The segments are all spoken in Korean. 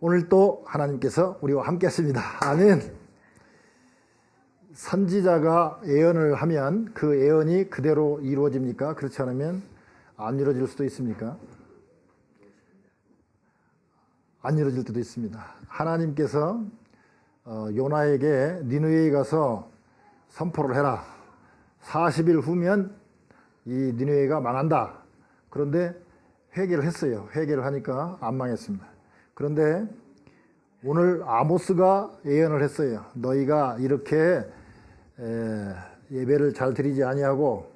오늘 또 하나님께서 우리와 함께 하십니다. 아멘. 선지자가 예언을 하면 그 예언이 그대로 이루어집니까? 그렇지 않으면 안 이루어질 수도 있습니까? 안 이루어질 때도 있습니다. 하나님께서 요나에게 니느웨에 가서 선포를 해라. 40일 후면 이 니느웨가 망한다. 그런데 회개를 했어요. 회개를 하니까 안 망했습니다. 그런데 오늘 아모스가 예언을 했어요. 너희가 이렇게 예배를 잘 드리지 아니하고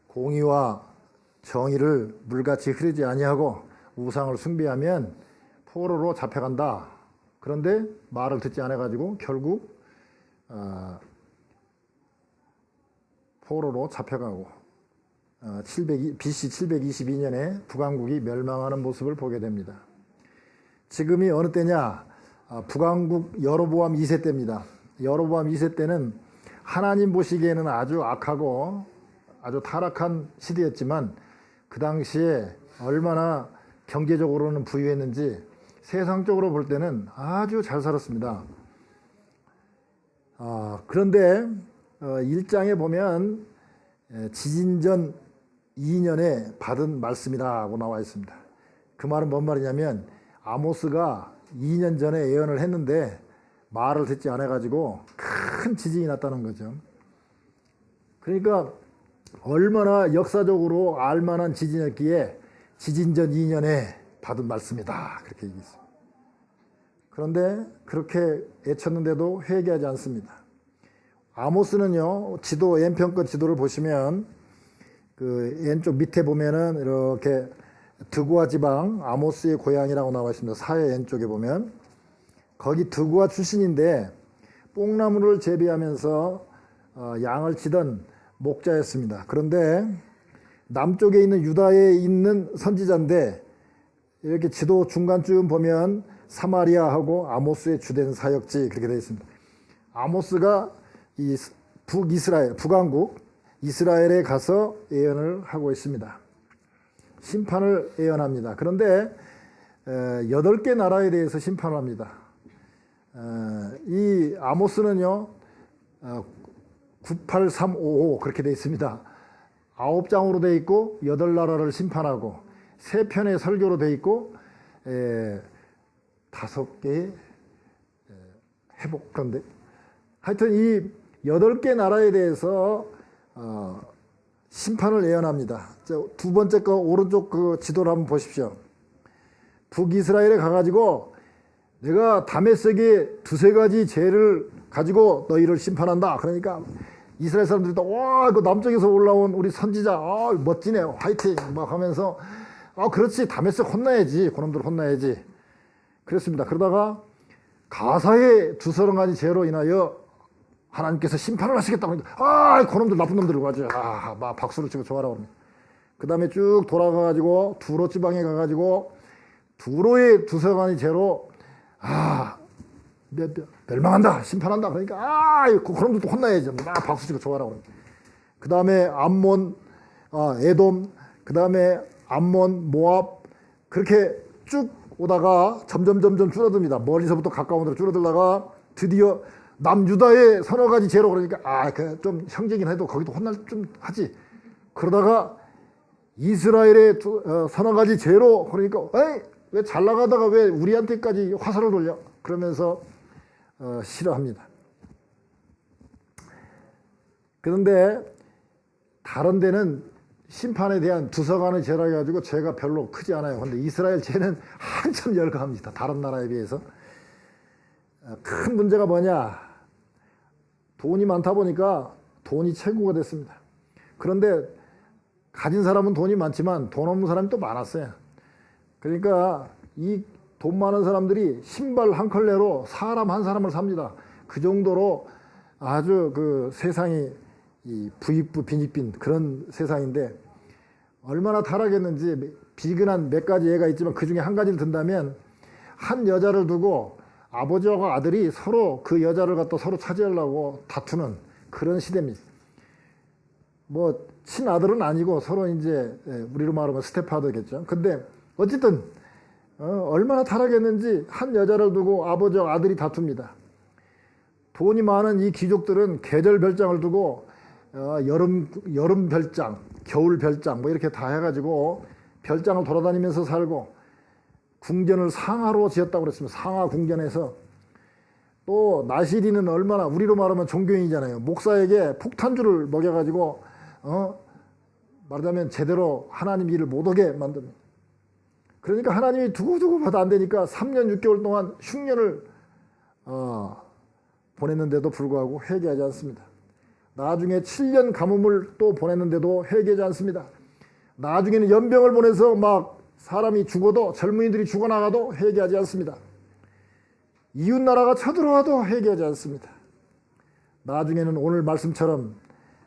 공의와 정의를 물같이 흐르지 아니하고 우상을 숭배하면 포로로 잡혀간다. 그런데 말을 듣지 않아가지고 결국 포로로 잡혀가고 BC 722년에 북왕국이 멸망하는 모습을 보게 됩니다. 지금이 어느 때냐? 북왕국 여로보암 2세 때입니다. 여로보암 2세 때는 하나님 보시기에는 아주 악하고 아주 타락한 시대였지만 그 당시에 얼마나 경제적으로는 부유했는지 세상적으로 볼 때는 아주 잘 살았습니다. 그런데 1장에 보면 지진전 2년에 받은 말씀이라고 나와 있습니다. 그 말은 뭔 말이냐면 아모스가 2년 전에 예언을 했는데 말을 듣지 않아가지고 큰 지진이 났다는 거죠. 그러니까 얼마나 역사적으로 알만한 지진이었기에 지진전 2년에 받은 말씀이다. 그렇게 얘기했습니다. 그런데 그렇게 애쳤는데도 회개하지 않습니다. 아모스는요, 지도, N편권 지도를 보시면 그 왼쪽 밑에 보면은 이렇게 드고아 지방 아모스의 고향이라고 나와 있습니다. 사해 왼쪽에 보면 거기 드고아 출신인데 뽕나무를 재배하면서 양을 치던 목자였습니다. 그런데 남쪽에 있는 유다에 있는 선지자인데 이렇게 지도 중간쯤 보면 사마리아하고 아모스의 주된 사역지 그렇게 되어 있습니다. 아모스가 이 북이스라엘, 북왕국 이스라엘에 가서 예언을 하고 있습니다. 심판을 예언합니다. 그런데 8개 나라에 대해서 심판을 합니다. 이 아모스는요 98355 그렇게 되어 있습니다. 9장으로 되어 있고 8나라를 심판하고 3편의 설교로 되어 있고 5개의 회복. 그런데 하여튼 이 8개 나라에 대해서 심판을 예언합니다. 두 번째 거 오른쪽 그 지도를 한번 보십시오. 북이스라엘에 가가지고 내가 다메섹에 2-3가지 죄를 가지고 너희를 심판한다. 그러니까 이스라엘 사람들이 또 와, 그 남쪽에서 올라온 우리 선지자, 멋지네, 화이팅 막 하면서 그렇지, 다메섹 혼나야지, 그놈들 혼나야지. 그랬습니다. 그러다가 가사의 2-3가지 죄로 인하여 하나님께서 심판을 하시겠다고 하니까 그놈들 나쁜 놈들을 가지고 막 박수를 치고 좋아라고 합니다. 그 다음에 쭉 돌아가가지고 두로 지방에 가가지고 두로의 2-3가지 죄로 멸망한다, 심판한다. 그러니까 그놈들도 혼나야지. 막 박수 치고 좋아라고 합니다. 그 다음에 암몬, 에돔, 그 다음에 암몬, 모압 그렇게 쭉 오다가 점점 줄어듭니다. 멀리서부터 가까운 데로 줄어들다가 드디어 남유다의 3-가지 죄로 그러니까 좀 형제긴 해도 거기도 혼날 좀 하지. 그러다가 이스라엘의 3-가지 죄로 그러니까 왜 잘 나가다가 왜 우리한테까지 화살을 돌려? 그러면서 싫어합니다. 그런데 다른 데는 심판에 대한 두서간의 죄라 해가지고 죄가 별로 크지 않아요. 그런데 이스라엘 죄는 한참 열거합니다. 다른 나라에 비해서. 큰 문제가 뭐냐? 돈이 많다 보니까 돈이 최고가 됐습니다. 그런데 가진 사람은 돈이 많지만 돈 없는 사람이 또 많았어요. 그러니까 이 돈 많은 사람들이 신발 한 컬레로 사람 한 사람을 삽니다. 그 정도로 아주 그 세상이 이 부익부 빈익빈 그런 세상인데 얼마나 타락했는지 비근한 몇 가지 예가 있지만 그 중에 한 가지를 든다면 한 여자를 두고 아버지와 아들이 서로 그 여자를 갖다 서로 차지하려고 다투는 그런 시대입니다. 뭐 친아들은 아니고 서로 이제 우리로 말하면 스텝파더겠죠. 근데 어쨌든 얼마나 타락했는지 한 여자를 두고 아버지와 아들이 다툽니다. 돈이 많은 이 귀족들은 계절 별장을 두고 여름 별장, 겨울 별장 뭐 이렇게 다 해가지고 별장을 돌아다니면서 살고 궁전을 상하로 지었다고 그랬습니다. 상하 궁전에서 또 나시리는 얼마나 우리로 말하면 종교인이잖아요. 목사에게 폭탄주를 먹여가지고 말하자면 제대로 하나님 일을 못하게 만듭니다. 그러니까 하나님이 두고두고 봐도 안 되니까 3년 6개월 동안 흉년을 보냈는데도 불구하고 회개하지 않습니다. 나중에 7년 가뭄을 또 보냈는데도 회개하지 않습니다. 나중에는 연병을 보내서 막 사람이 죽어도 젊은이들이 죽어나가도 회개하지 않습니다. 이웃나라가 쳐들어와도 회개하지 않습니다. 나중에는 오늘 말씀처럼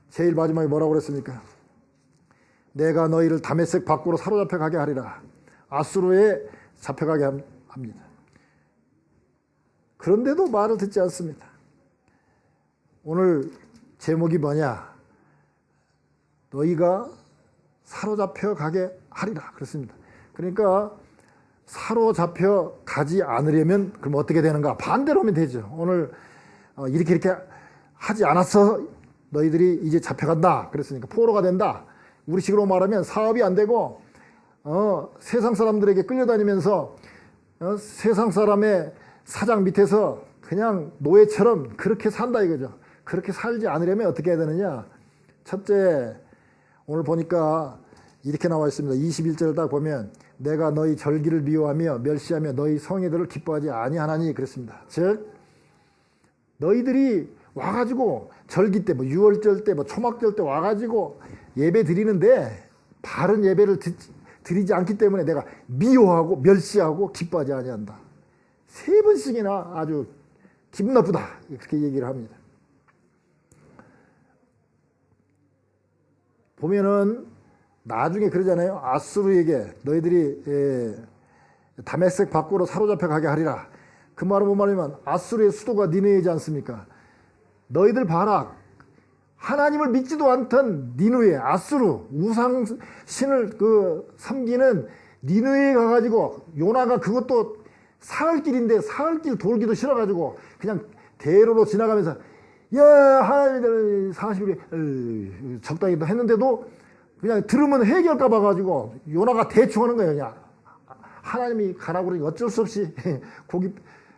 제일 마지막에 뭐라고 그랬습니까? 내가 너희를 다메섹 밖으로 사로잡혀 가게 하리라. 아수르에 잡혀가게 합니다. 그런데도 말을 듣지 않습니다. 오늘 제목이 뭐냐? 너희가 사로잡혀 가게 하리라 그렇습니다. 그러니까 사로잡혀 가지 않으려면 그럼 어떻게 되는가? 반대로 하면 되죠. 오늘 이렇게 하지 않았어 너희들이 이제 잡혀간다 그랬으니까 포로가 된다. 우리식으로 말하면 사업이 안 되고 세상 사람들에게 끌려다니면서 세상 사람의 사장 밑에서 그냥 노예처럼 그렇게 산다 이거죠. 그렇게 살지 않으려면 어떻게 해야 되느냐? 첫째, 오늘 보니까 이렇게 나와 있습니다. 21절 딱 보면 내가 너희 절기를 미워하며 멸시하며 너희 성회들을 기뻐하지 아니하나니 그랬습니다. 즉 너희들이 와가지고 절기 때 뭐 유월절 때 뭐 초막절 때 와가지고 예배 드리는데 바른 예배를 드리지 않기 때문에 내가 미워하고 멸시하고 기뻐하지 아니한다. 3번씩이나 아주 기분 나쁘다 그렇게 얘기를 합니다. 보면은 나중에 그러잖아요. 아수르에게 너희들이 다메섹 밖으로 사로잡혀 가게 하리라. 그 말은 뭔 말이냐면 아수르의 수도가 니느웨이지 않습니까? 너희들 봐라. 하나님을 믿지도 않던 니느웨, 아수르, 우상신을 섬기는 니느웨에 가가지고 요나가 그것도 사흘길인데 사흘길 돌기도 싫어가지고 그냥 대로로 지나가면서 야 하나님들 40일에 적당히 했는데도 그냥 들으면 해결까 봐가지고 요나가 대충 하는 거예요. 그냥 하나님이 가라고 그러니 어쩔 수 없이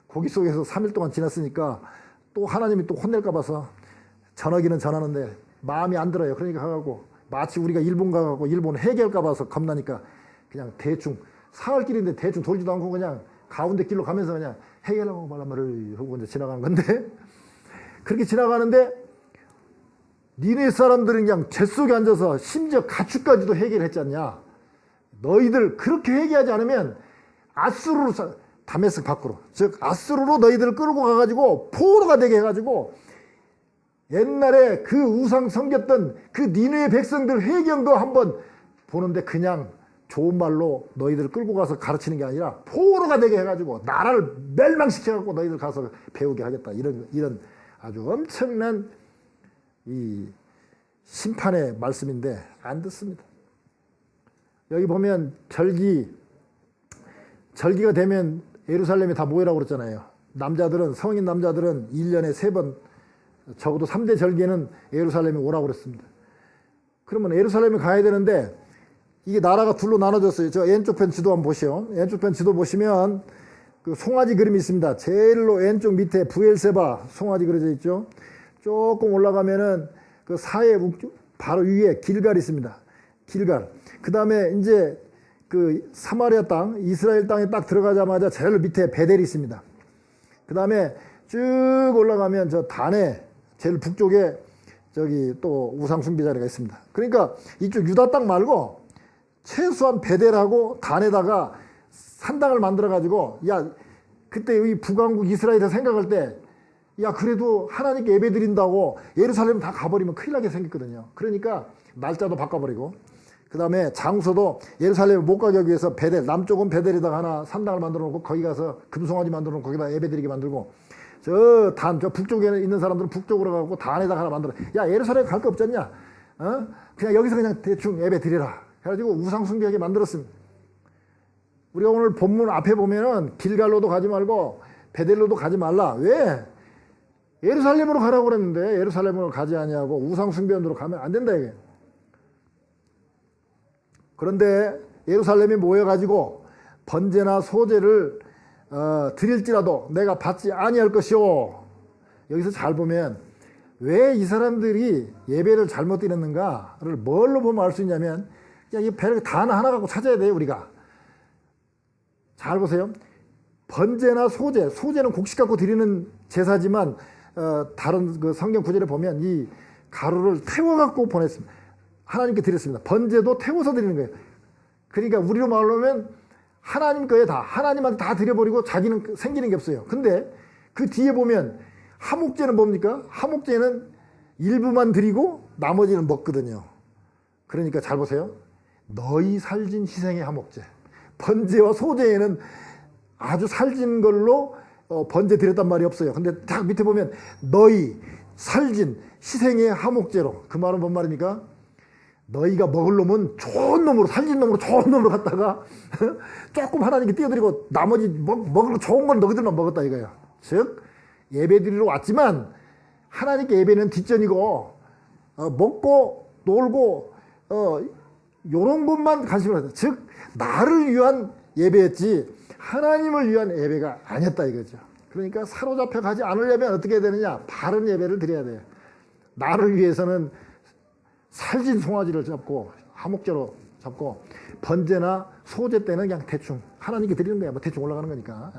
고기 속에서 3일 동안 지났으니까 또 하나님이 또 혼낼까 봐서 전하기는 전하는데 마음이 안 들어요. 그러니까 가고 마치 우리가 일본 가고 일본 해결까 봐서 겁나니까 그냥 대충 사흘길인데 대충 돌지도 않고 그냥 가운데 길로 가면서 그냥 해결하고 말을 하고 이제 지나가는 건데 그렇게 지나가는데 니네 사람들은 그냥 재 속에 앉아서 심지어 가축까지도 해결했지 않냐. 너희들 그렇게 회개하지 않으면 아수르로 다메섹 밖으로 즉 아수르로 너희들을 끌고 가가지고 포로가 되게 해가지고 옛날에 그 우상 섬겼던 그 니느웨 백성들 회경도 한번 보는데 그냥 좋은 말로 너희들을 끌고 가서 가르치는 게 아니라 포로가 되게 해가지고 나라를 멸망시켜갖고 너희들 가서 배우게 하겠다 이런 아주 엄청난 이 심판의 말씀인데 안 듣습니다. 여기 보면 절기가 되면 예루살렘에 다 모이라고 그랬잖아요. 남자들은 성인 남자들은 1년에 3번 적어도 3대 절기에는 예루살렘에 오라고 그랬습니다. 그러면 예루살렘에 가야 되는데 이게 나라가 둘로 나눠졌어요. 저 왼쪽 편 지도 한번 보시오. 왼쪽 편 지도 보시면 그 송아지 그림이 있습니다. 제일로 왼쪽 밑에 부엘세바 송아지 그려져 있죠. 조금 올라가면은 그 사해 바로 위에 길갈이 있습니다. 길갈. 그 다음에 이제 그 사마리아 땅, 이스라엘 땅에 딱 들어가자마자 제일 밑에 베델이 있습니다. 그 다음에 쭉 올라가면 저 단에 제일 북쪽에 저기 또 우상 숭배 자리가 있습니다. 그러니까 이쪽 유다 땅 말고 최소한 베델하고 단에다가 산당을 만들어 가지고 야 그때 이 북왕국 이스라엘에 생각할 때 야 그래도 하나님께 예배 드린다고 예루살렘 다 가버리면 큰일 나게 생겼거든요. 그러니까 날짜도 바꿔버리고 그 다음에 장소도 예루살렘에 못 가기 위해서 베델 남쪽은 베델에다가 하나 산당을 만들어 놓고 거기 가서 금송아지 만들어 놓고 거기다 예배 드리게 만들고 저 북쪽에 있는 사람들은 북쪽으로 가고 단에다가 하나 만들어. 야 예루살렘 갈 거 없잖냐? 그냥 여기서 그냥 대충 예배 드리라. 그래가지고 우상 숭배하게 만들었습니다. 우리가 오늘 본문 앞에 보면은 길갈로도 가지 말고 베델로도 가지 말라. 왜? 예루살렘으로 가라고 그랬는데 예루살렘으로 가지 아니하고 우상 숭배원으로 가면 안 된다 이게. 그런데 예루살렘에 모여가지고 번제나 소제를 드릴지라도 내가 받지 아니할 것이오. 여기서 잘 보면 왜 이 사람들이 예배를 잘못 드렸는가를 뭘로 보면 알 수 있냐면 그냥 이 배를 단 하나 갖고 찾아야 돼요. 우리가 잘 보세요. 번제나 소제, 소제는 곡식 갖고 드리는 제사지만 다른 그 성경 구절에 보면 이 가루를 태워 갖고 보냈습니다. 하나님께 드렸습니다. 번제도 태워서 드리는 거예요. 그러니까 우리로 말하면 하나님 거에 다 하나님한테 다 드려버리고 자기는 생기는 게 없어요. 근데 그 뒤에 보면 하목제는 뭡니까? 하목제는 일부만 드리고 나머지는 먹거든요. 그러니까 잘 보세요. 너희 살진 희생의 하목제. 번제와 소제에는 아주 살진 걸로 번제 드렸단 말이 없어요. 근데 딱 밑에 보면 너희 살진 희생의 하목제로. 그 말은 뭔 말입니까? 너희가 먹을 놈은 좋은 놈으로 살진 놈으로 좋은 놈으로 갖다가 조금 하나님께 띄워드리고 나머지 먹을 거 좋은 건 너희들만 먹었다 이거예요. 즉 예배 드리러 왔지만 하나님께 예배는 뒷전이고 먹고 놀고 요런 것만 관심을 가졌다. 즉 나를 위한 예배였지 하나님을 위한 예배가 아니었다 이거죠. 그러니까 사로잡혀 가지 않으려면 어떻게 해야 되느냐? 바른 예배를 드려야 돼요. 나를 위해서는 살진 송아지를 잡고 하목제로 잡고 번제나 소제 때는 그냥 대충 하나님께 드리는 거야. 뭐 대충 올라가는 거니까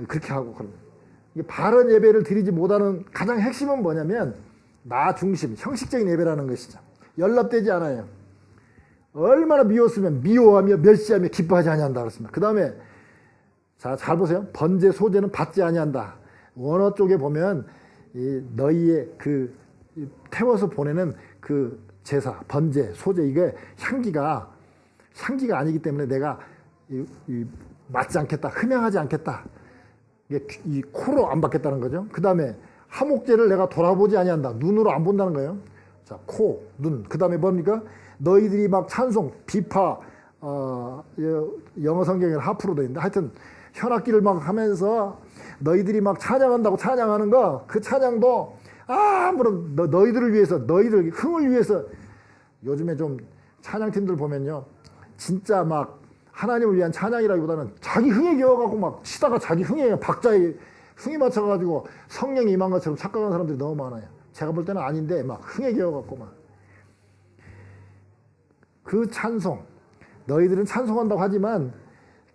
그렇게 하고 그럼 바른 예배를 드리지 못하는 가장 핵심은 뭐냐면 나 중심, 형식적인 예배라는 것이죠. 연락되지 않아요. 얼마나 미웠으면 미워하며 멸시하며 기뻐하지 아니한다 그랬습니다. 그 다음에 자, 잘 보세요. 번제 소제는 받지 아니한다. 원어 쪽에 보면 너희의 그 태워서 보내는 그 제사, 번제, 소제 이게 향기가 아니기 때문에 내가 맞지 않겠다, 흠양하지 않겠다. 이게 이 코로 안 받겠다는 거죠. 그 다음에 하목제를 내가 돌아보지 아니한다. 눈으로 안 본다는 거예요. 자, 코, 눈. 그 다음에 뭡니까? 너희들이 막 찬송, 비파, 영어 성경에는 하프로 되어 있는데 하여튼 현악기를 막 하면서 너희들이 막 찬양한다고 찬양하는 거, 그 찬양도 아무런 너희들을 위해서, 너희들 흥을 위해서. 요즘에 좀 찬양팀들 보면요 진짜 막 하나님을 위한 찬양이라기보다는 자기 흥에 겨워갖고 막 치다가 자기 흥에 박자에 흥에 맞춰가지고 성령이 임한 것처럼 착각하는 사람들이 너무 많아요. 제가 볼 때는 아닌데 막 흥에 겨워갖고 막 그 찬송, 너희들은 찬송한다고 하지만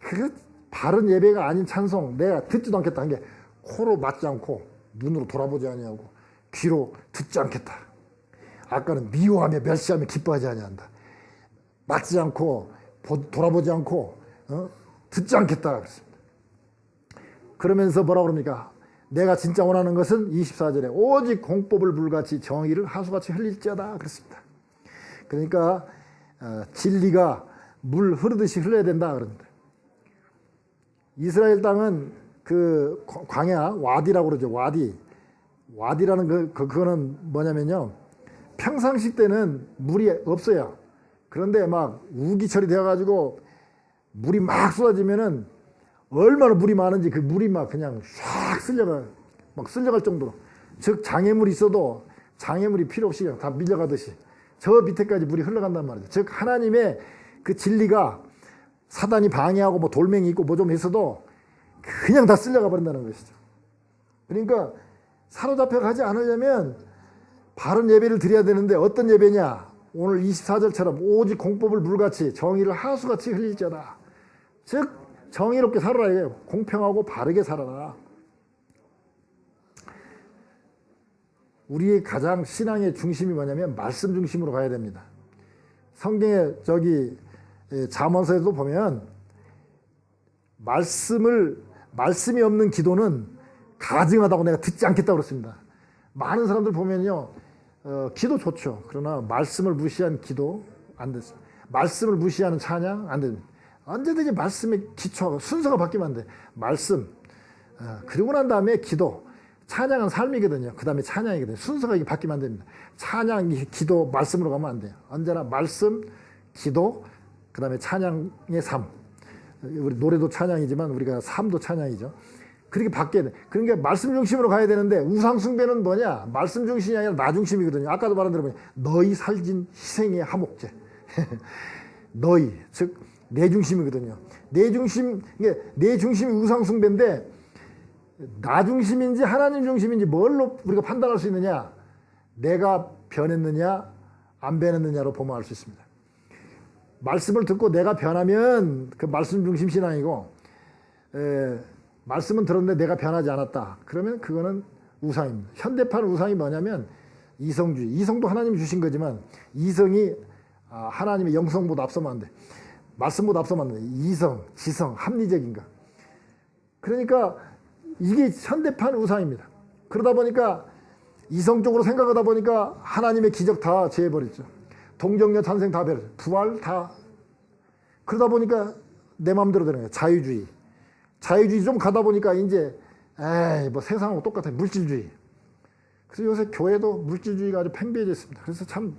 그 바른 예배가 아닌 찬송, 내가 듣지도 않겠다 한 게 코로 맞지 않고 눈으로 돌아보지 아니하고 귀로 듣지 않겠다. 아까는 미워하며 멸시하며 기뻐하지 아니한다. 맞지 않고 돌아보지 않고 듣지 않겠다 그랬습니다. 그러면서 뭐라고 그럽니까? 내가 진짜 원하는 것은 24절에 오직 공법을 불같이 정의를 하수같이 흘릴지어다 그랬습니다. 그러니까 진리가 물 흐르듯이 흘러야 된다 그럽니다. 이스라엘 땅은 그 광야 와디라고 그러죠. 와디라는 그거는 뭐냐면요 평상시 때는 물이 없어요. 그런데 막 우기철이 되어가지고 물이 막 쏟아지면은 얼마나 물이 많은지 그 물이 막 그냥 쫙 쓸려갈 정도로. 즉 장애물이 있어도 장애물이 필요 없이 그냥 다 밀려가듯이 저 밑에까지 물이 흘러간단 말이죠. 즉 하나님의 그 진리가 사단이 방해하고 뭐 돌멩이 있고 뭐 좀 있어도 그냥 다 쓸려가 버린다는 것이죠. 그러니까 사로잡혀 가지 않으려면 바른 예배를 드려야 되는데 어떤 예배냐? 오늘 24절처럼 오직 공법을 물같이 정의를 하수같이 흘릴지어다. 즉 정의롭게 살아라 이거예요. 공평하고 바르게 살아라. 우리의 가장 신앙의 중심이 뭐냐면 말씀 중심으로 가야 됩니다. 성경에 잠언서에도 보면 말씀이 없는 기도는 가증하다고 내가 듣지 않겠다고 그랬습니다. 많은 사람들 보면요 기도 좋죠. 그러나 말씀을 무시한 기도 안 됐습니다. 말씀을 무시하는 찬양 안 됩니다. 언제든지 말씀에 기초하고 순서가 바뀌면 안 돼. 말씀 그리고 난 다음에 기도. 찬양은 삶이거든요. 그 다음에 찬양이거든요. 순서가 이게 바뀌면 안 됩니다. 찬양, 기도, 말씀으로 가면 안 돼요. 언제나 말씀, 기도, 그 다음에 찬양의 삶. 우리 노래도 찬양이지만 우리가 삶도 찬양이죠. 그렇게 바뀌어야 돼. 그러니까 말씀 중심으로 가야 되는데 우상 숭배는 뭐냐? 말씀 중심이 아니라 나 중심이거든요. 아까도 말한 대로 너희 살진 희생의 하목제. 너희, 즉 내 중심이거든요. 내 중심, 이게 내 중심이 우상 숭배인데 나 중심인지 하나님 중심인지 뭘로 우리가 판단할 수 있느냐? 내가 변했느냐 안 변했느냐로 보면 알 수 있습니다. 말씀을 듣고 내가 변하면 그 말씀 중심 신앙이고, 말씀은 들었는데 내가 변하지 않았다. 그러면 그거는 우상입니다. 현대판 우상이 뭐냐면 이성주의. 이성도 하나님이 주신 거지만 이성이 하나님의 영성보다 앞서면 안 돼. 말씀보다 앞서면 안 돼. 이성, 지성, 합리적인 거. 그러니까 이게 현대판 우상입니다. 그러다 보니까 이성적으로 생각하다 보니까 하나님의 기적 다 제해버렸죠. 동정녀 탄생 다 베렸죠. 부활 다. 그러다 보니까 내 마음대로 되는 거예요. 자유주의. 자유주의 좀 가다 보니까 이제 에이 뭐 세상하고 똑같아. 물질주의. 그래서 요새 교회도 물질주의가 아주 팽배해졌습니다. 그래서 참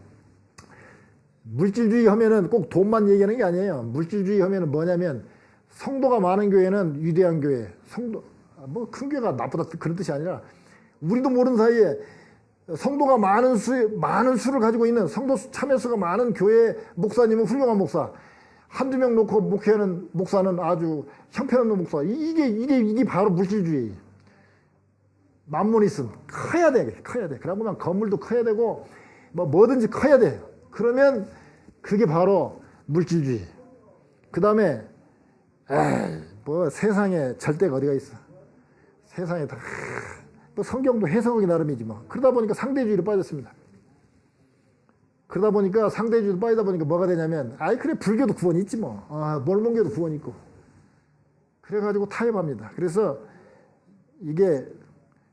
물질주의 하면은 꼭 돈만 얘기하는 게 아니에요. 물질주의 하면은 뭐냐면 성도가 많은 교회는 위대한 교회. 성도 뭐 큰 교회가 나쁘다 그런 뜻이 아니라 우리도 모르는 사이에 성도가 많은 수를 가지고 있는 성도 참여수가 많은 교회 목사님은 훌륭한 목사. 한두 명 놓고 목회하는 목사는 아주 형편없는 목사. 이게 바로 물질주의. 만모니즘. 커야 돼. 그러고 보면 건물도 커야 되고, 뭐든지 커야 돼. 그러면 그게 바로 물질주의. 그 다음에, 뭐 세상에 절대가 어디가 있어. 세상에 다, 뭐 성경도 해석하기 나름이지 뭐. 그러다 보니까 상대주의로 빠졌습니다. 그러다 보니까 상대주의로 빠지다 보니까 뭐가 되냐면 그래 불교도 구원이 있지 뭐. 몰몬교도 구원이 있고. 그래가지고 타협합니다. 그래서 이게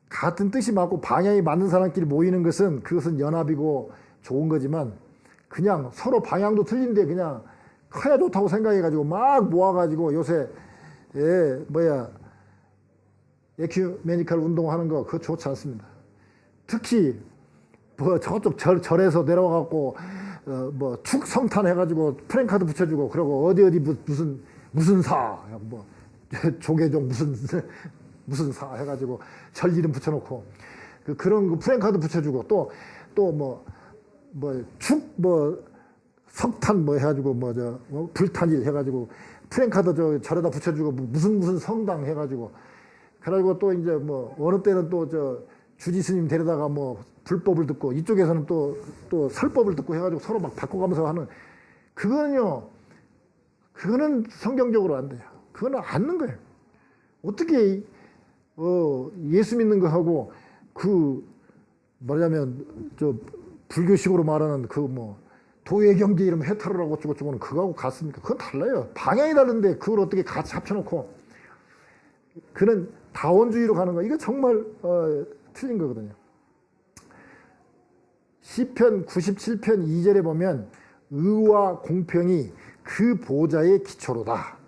같은 뜻이 맞고 방향이 맞는 사람끼리 모이는 것은 그것은 연합이고 좋은 거지만 그냥 서로 방향도 틀린데 그냥 커야 좋다고 생각해가지고 막 모아가지고 요새 에큐메니컬 운동하는 거 그거 좋지 않습니다. 특히 뭐 저쪽 절에서 내려와갖고 뭐 축성탄 해가지고 프랭카드 붙여주고 그러고 어디 무슨 사 뭐 조계종 무슨 사 해가지고 절 이름 붙여놓고 그런 거 프랭카드 붙여주고 또 석탄 뭐 해가지고 불탄일 해가지고 프랭카드 절에다 붙여주고 무슨 성당 해가지고 그래가지고 또 이제 뭐 어느 때는 또 주지 스님 데려다가 뭐 불법을 듣고 이쪽에서는 또 설법을 듣고 해가지고 서로 막 바꿔가면서 하는 그거는 성경적으로 안 돼요. 그거는 않는 거예요. 어떻게 예수 믿는 거 하고 뭐냐면 불교식으로 말하는 도의 경제 이름 해탈이라고 어쩌고저쩌고는 그거하고 같습니까? 그건 달라요. 방향이 다른데 그걸 어떻게 같이 합쳐놓고 그는 다원주의로 가는 거 이거 정말 틀린 거거든요. 시편 97편 2절에 보면 의와 공평이 그 보좌의 기초로다.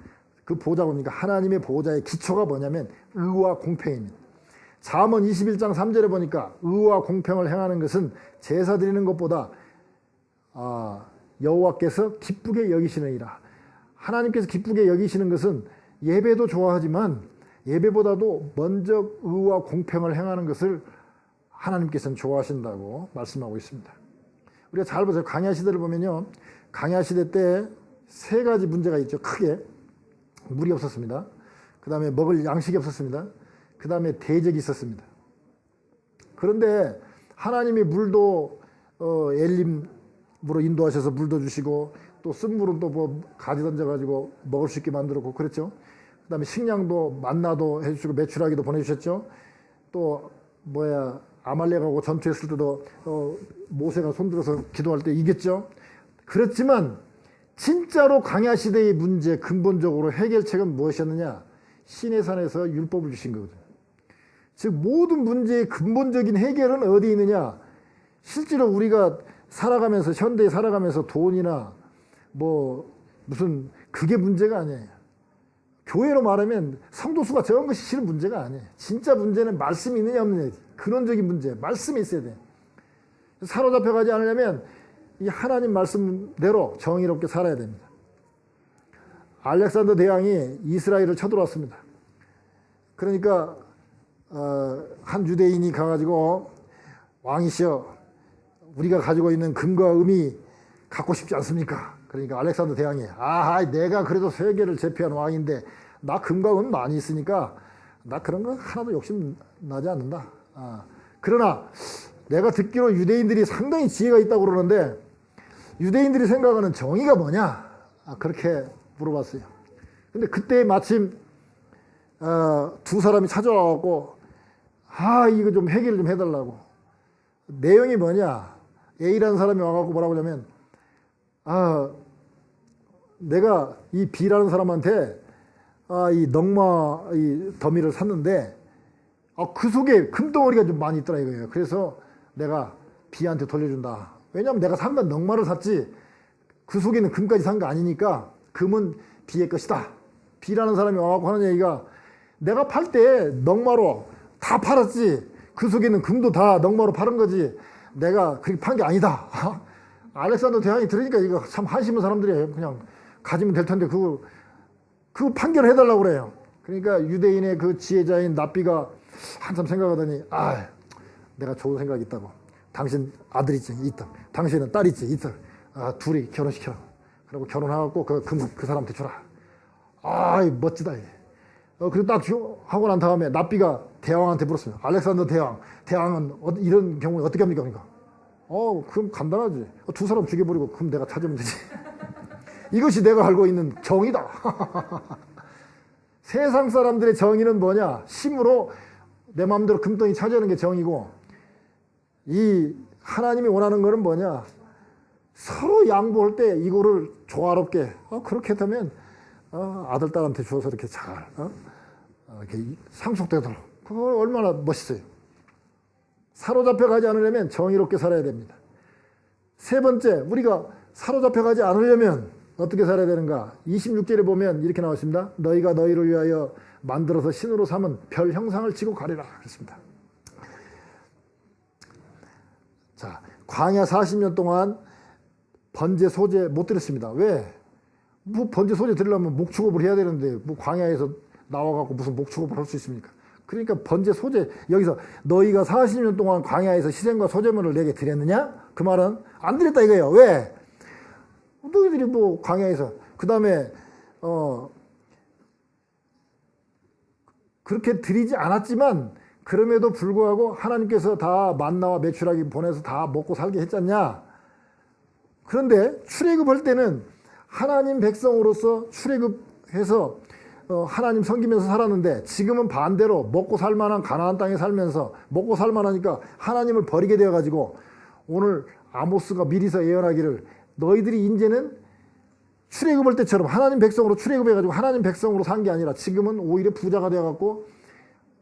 그 보좌가 뭡니까? 하나님의 보좌의 기초가 뭐냐면 의와 공평입니다. 잠언 21장 3절에 보니까 의와 공평을 행하는 것은 제사 드리는 것보다 여호와께서 기쁘게 여기시느니라. 하나님께서 기쁘게 여기시는 것은 예배도 좋아하지만 예배보다도 먼저 의와 공평을 행하는 것을 하나님께서는 좋아하신다고 말씀하고 있습니다. 우리가 잘 보세요. 강야 시대를 보면요. 강야 시대 때 세 가지 문제가 있죠. 크게. 물이 없었습니다. 그 다음에 먹을 양식이 없었습니다. 그 다음에 대적이 있었습니다. 그런데 하나님이 물도 엘림으로 인도하셔서 물도 주시고 또 쓴 물은 또 가지 던져가지고 먹을 수 있게 만들었고 그랬죠. 그 다음에 식량도 만나도 해주시고 메추라기도 보내주셨죠. 또 아말렉하고 전투했을 때도 모세가 손들어서 기도할 때 이겼죠. 그렇지만 진짜로 강야 시대의 문제 근본적으로 해결책은 무엇이었느냐? 시내산에서 율법을 주신 거거든요. 즉 모든 문제의 근본적인 해결은 어디 있느냐? 실제로 우리가 살아가면서 현대에 살아가면서 돈이나 무슨 그게 문제가 아니에요. 교회로 말하면 성도수가 적은 것이 실은 문제가 아니에요. 진짜 문제는 말씀이 있느냐 없느냐. 근원적인 문제, 말씀이 있어야 돼요. 사로잡혀가지 않으려면 이 하나님 말씀대로 정의롭게 살아야 됩니다. 알렉산더 대왕이 이스라엘을 쳐들어왔습니다. 그러니까 한 유대인이 가가지고 왕이시여 우리가 가지고 있는 금과 금이 갖고 싶지 않습니까? 그러니까 알렉산더 대왕이 내가 그래도 세계를 제패한 왕인데 나 금과 은 많이 있으니까 나 그런 거 하나도 욕심 나지 않는다. 그러나 내가 듣기로 유대인들이 상당히 지혜가 있다고 그러는데 유대인들이 생각하는 정의가 뭐냐? 그렇게 물어봤어요. 근데 그때 마침 두 사람이 찾아와갖고 이거 좀 해결을 좀 해달라고. 내용이 뭐냐? A라는 사람이 와갖고 뭐라고 하냐면 내가 이 B라는 사람한테 이 넝마 이 더미를 샀는데 그 속에 금덩어리가 좀 많이 있더라 이거예요. 그래서 내가 B한테 돌려준다. 왜냐하면 내가 산 건 넝마를 샀지 그 속에는 금까지 산 거 아니니까 금은 B의 것이다. B라는 사람이 와갖고 하는 얘기가 내가 팔 때 넝마로 다 팔았지 그 속에는 금도 다 넝마로 팔은 거지 내가 그렇게 판 게 아니다. 알렉산더 대왕이 들으니까 이거 참 한심한 사람들이에요. 그냥 가지면 될 텐데 그거 판결을 해달라고 그래요. 그러니까 유대인의 그 지혜자인 납비가 한참 생각하더니 내가 좋은 생각이 있다고. 당신 아들 있지 있다. 당신은 딸 있지 있다. 둘이 결혼시켜. 그리고 결혼하고 그 사람한테 주라. 멋지다. 그리고 딱 하고 난 다음에 납비가 대왕한테 물었어요. 알렉산더 대왕은 이런 경우에 어떻게 합니까? 그러니까 그럼 간단하지. 두 사람 죽여버리고 그럼 내가 찾으면 되지. 이것이 내가 알고 있는 정의다. 세상 사람들의 정의는 뭐냐? 힘으로 내 마음대로 금덩이 차지하는 게 정의고 이 하나님이 원하는 거는 뭐냐? 서로 양보할 때 이거를 조화롭게 그렇게 되면 아들 딸한테 주어서 이렇게 잘 이렇게 상속되도록 그거 얼마나 멋있어요. 사로잡혀 가지 않으려면 정의롭게 살아야 됩니다. 세 번째 우리가 사로잡혀 가지 않으려면 어떻게 살아야 되는가? 26절에 보면 이렇게 나와 있습니다. 너희가 너희를 위하여 만들어서 신으로 삼은 별 형상을 지고 가리라 그랬습니다. 자, 광야 40년 동안 번제 소제 못 드렸습니다. 왜? 번제 소제 드리려면 목축업을 해야 되는데 광야에서 나와갖고 무슨 목축업을 할 수 있습니까? 그러니까 번제 소제 여기서 너희가 40년 동안 광야에서 희생과 소제물을 내게 드렸느냐? 그 말은 안 드렸다 이거예요. 왜? 너희들이 광야에서 그 다음에 그렇게 드리지 않았지만 그럼에도 불구하고 하나님께서 다 만나와 메추라기 보내서 다 먹고 살게 했잖냐. 그런데 출애굽할 때는 하나님 백성으로서 출애굽해서 하나님 섬기면서 살았는데 지금은 반대로 먹고 살만한 가나안 땅에 살면서 먹고 살만하니까 하나님을 버리게 되어가지고 오늘 아모스가 미리서 예언하기를 너희들이 이제는 출애굽할 때처럼 하나님 백성으로 출애굽해가지고 하나님 백성으로 산 게 아니라 지금은 오히려 부자가 되어갖고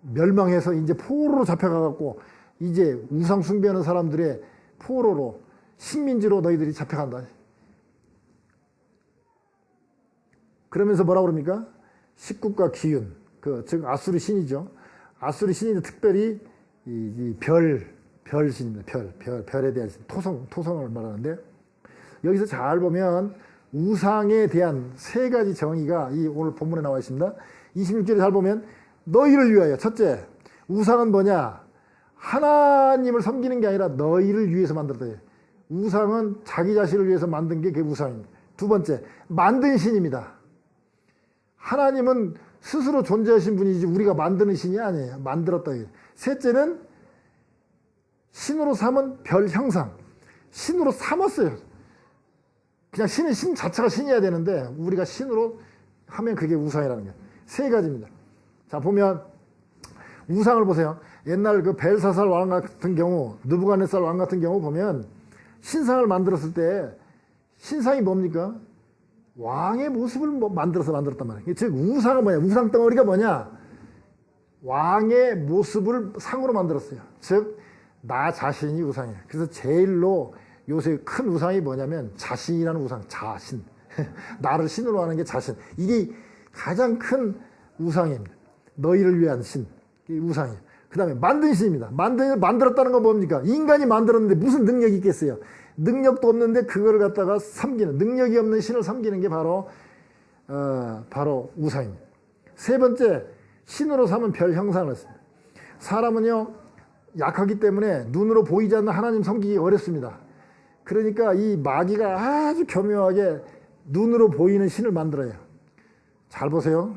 멸망해서 이제 포로로 잡혀가갖고 이제 우상 숭배하는 사람들의 포로로 식민지로 너희들이 잡혀간다. 그러면서 뭐라고 그럽니까? 식국과 기윤, 즉 아수르 신이죠. 아수르 신이 특별히 이 별 신입니다. 별에 대한 신, 토성을 말하는데 여기서 잘 보면 우상에 대한 세 가지 정의가 이 오늘 본문에 나와 있습니다. 26절에 잘 보면 너희를 위하여 첫째 우상은 뭐냐? 하나님을 섬기는 게 아니라 너희를 위해서 만들었다. 우상은 자기 자신을 위해서 만든 게 그게 우상입니다. 두 번째 만든 신입니다. 하나님은 스스로 존재하신 분이지 우리가 만드는 신이 아니에요. 만들었다. 셋째는 신으로 삼은 별 형상. 신으로 삼았어요. 그냥 신은 신 자체가 신이어야 되는데 우리가 신으로 하면 그게 우상이라는 거예요. 세 가지입니다. 자, 보면 우상을 보세요. 옛날 그 벨사살 왕 같은 경우, 느부갓네살 왕 같은 경우 보면 신상을 만들었을 때 신상이 뭡니까? 왕의 모습을 만들었단 말이에요. 즉 우상은 뭐냐? 우상 덩어리가 뭐냐? 왕의 모습을 상으로 만들었어요. 즉 나 자신이 우상이에요. 그래서 제일로 요새 큰 우상이 뭐냐면 자신이라는 우상, 자신. 나를 신으로 하는 게 자신. 이게 가장 큰 우상입니다. 너희를 위한 신, 이게 우상이에요. 그 다음에 만든 신입니다. 만들었다는 건 뭡니까? 인간이 만들었는데 무슨 능력이 있겠어요? 능력도 없는데 그거를 갖다가 섬기는, 능력이 없는 신을 섬기는 게 바로 바로 우상입니다. 세 번째, 신으로 삼은 별 형상을 했습니다. 사람은요 약하기 때문에 눈으로 보이지 않는 하나님 섬기기 어렵습니다. 그러니까 이 마귀가 아주 교묘하게 눈으로 보이는 신을 만들어요. 잘 보세요.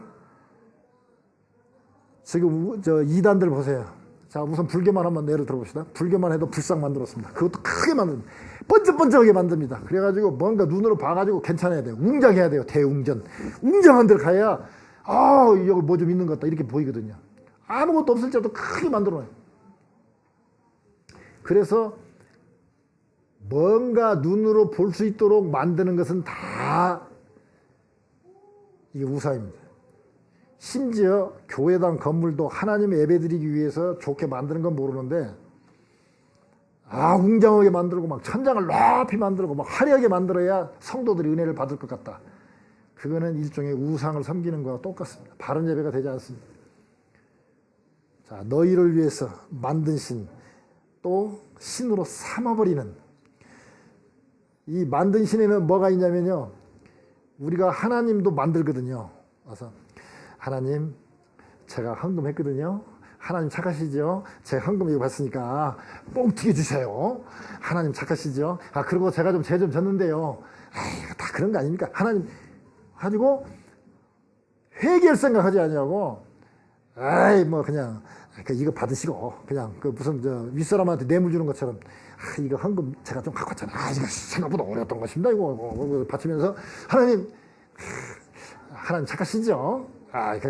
지금 이단들 보세요. 자, 우선 불교만 한번 예를 들어봅시다. 불교만 해도 불상 만들었습니다. 그것도 크게 만듭니다. 번쩍번쩍하게 만듭니다. 그래가지고 뭔가 눈으로 봐가지고 괜찮아야 돼요. 웅장해야 돼요. 대웅전. 웅장한 데를 가야 여기 뭐 좀 있는 것 같다 이렇게 보이거든요. 아무것도 없을 때도 크게 만들어놔요. 그래서 뭔가 눈으로 볼 수 있도록 만드는 것은 다 이게 우상입니다. 심지어 교회당 건물도 하나님 예배드리기 위해서 좋게 만드는 건 모르는데 웅장하게 만들고 막 천장을 높이 만들고 막 화려하게 만들어야 성도들이 은혜를 받을 것 같다. 그거는 일종의 우상을 섬기는 거와 똑같습니다. 바른 예배가 되지 않습니다. 자, 너희를 위해서 만든 신, 또 신으로 삼아버리는, 이 만든 신에는 뭐가 있냐면요, 우리가 하나님도 만들거든요. 와서 하나님, 제가 헌금했거든요. 하나님 착하시죠? 제가 헌금 이거 받았으니까 뻥 튀겨주세요. 하나님 착하시죠? 그리고 제가 좀 죄 좀 졌는데요. 다 그런 거 아닙니까? 하나님 가지고 회개할 생각하지 않냐고. 뭐 그냥 이거 받으시고 그냥 무슨 윗사람한테 뇌물 주는 것처럼 이거 헌금 제가 좀 갖고 왔잖아. 이거 생각보다 어려웠던 것입니다. 이거 바치면서 하나님 착하시죠?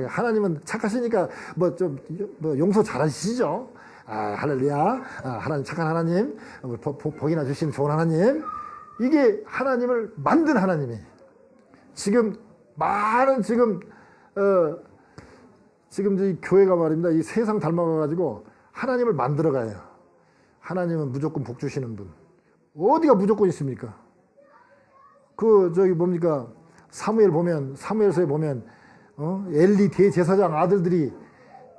하나님은 착하시니까 좀 용서 잘하시죠? 할렐루야. 하나님 착한 하나님, 복이나 주시는 좋은 하나님. 이게 하나님을 만든 하나님이에요. 지금 많은 지금 이 교회가 말입니다. 이 세상 닮아가지고 하나님을 만들어가요. 하나님은 무조건 복 주시는 분. 어디가 무조건 있습니까? 뭡니까? 사무엘서에 보면 엘리 대제사장 아들들이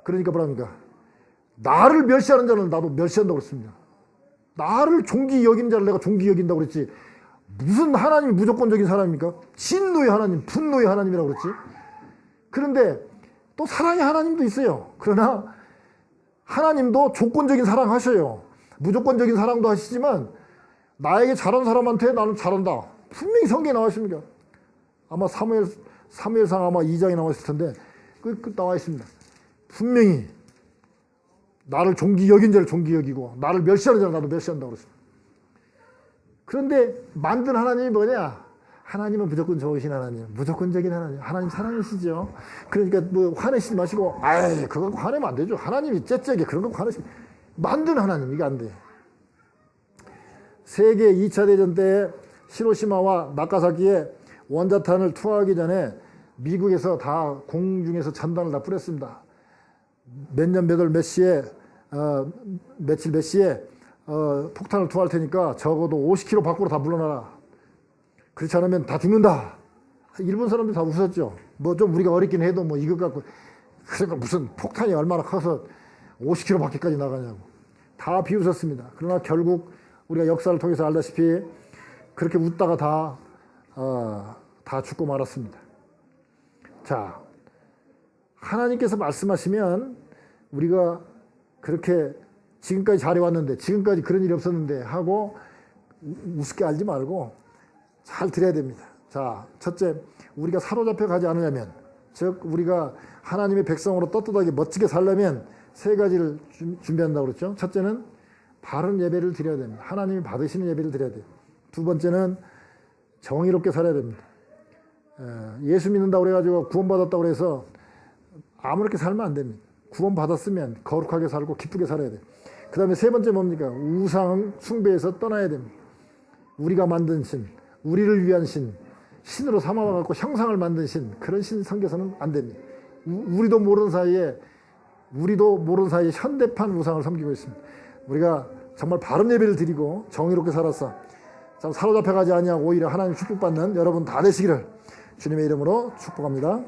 그러니까 뭐랍니까? 나를 멸시하는 자는 나도 멸시한다고 그랬습니다. 나를 종기 여기는 자를 내가 종기 여긴다고 그랬지. 무슨 하나님이 무조건적인 사람입니까? 진노의 하나님, 분노의 하나님이라고 그랬지. 그런데 또 사랑의 하나님도 있어요. 그러나 하나님도 조건적인 사랑하셔요. 무조건적인 사랑도 하시지만 나에게 잘한 사람한테 나는 잘한다. 분명히 성경에 나와 있습니다. 아마 사무엘상 아마 2장에 나와 있을 텐데 나와 있습니다. 분명히 나를 종기 여긴 자를 종기 여기고 나를 멸시하는 자를 나도 멸시한다고 그랬습니다. 그런데 만든 하나님이 뭐냐? 하나님은 무조건 좋으신 하나님, 무조건적인 하나님, 하나님 사랑이시죠. 그러니까 화내시지 마시고, 그거 화내면 안 되죠. 하나님이 째째게 그런 거 화내시면 만든 하나님, 이게 안 돼. 세계 2차 대전 때 히로시마와 나가사키에 원자탄을 투하하기 전에 미국에서 다 공중에서 전단을 다 뿌렸습니다. 몇 년 몇 월 몇 시에 며칠 몇 시에 폭탄을 투하할 테니까 적어도 50km 밖으로 다 물러나라. 그렇지 않으면 다 죽는다. 일본 사람들 다 웃었죠. 좀 우리가 어렵긴 해도 이것 갖고 그러니까 무슨 폭탄이 얼마나 커서 50km 밖에까지 나가냐고. 다 비웃었습니다. 그러나 결국 우리가 역사를 통해서 알다시피 그렇게 웃다가 다 죽고 말았습니다. 자, 하나님께서 말씀하시면 우리가 그렇게 지금까지 잘해왔는데 지금까지 그런 일이 없었는데 하고 우습게 알지 말고 잘 들어야 됩니다. 자, 첫째, 우리가 사로잡혀 가지 않으려면, 즉 우리가 하나님의 백성으로 떳떳하게 멋지게 살려면 세 가지를 준비한다고 그랬죠. 첫째는 바른 예배를 드려야 됩니다. 하나님이 받으시는 예배를 드려야 돼요. 두 번째는 정의롭게 살아야 됩니다. 예수 믿는다고 그래가지고 구원받았다고 그래서 아무렇게 살면 안 됩니다. 구원받았으면 거룩하게 살고 기쁘게 살아야 돼요. 그 다음에 세 번째 뭡니까? 우상 숭배에서 떠나야 됩니다. 우리가 만든 신, 우리를 위한 신, 신으로 삼아갖고 형상을 만든 신, 그런 신 섬겨서는 안 됩니다. 우리도 모르는 사이에 현대판 우상을 섬기고 있습니다. 우리가 정말 바른 예배를 드리고 정의롭게 살아서 참 사로잡혀가지 아니하고 오히려 하나님 축복받는 여러분 다 되시기를 주님의 이름으로 축복합니다.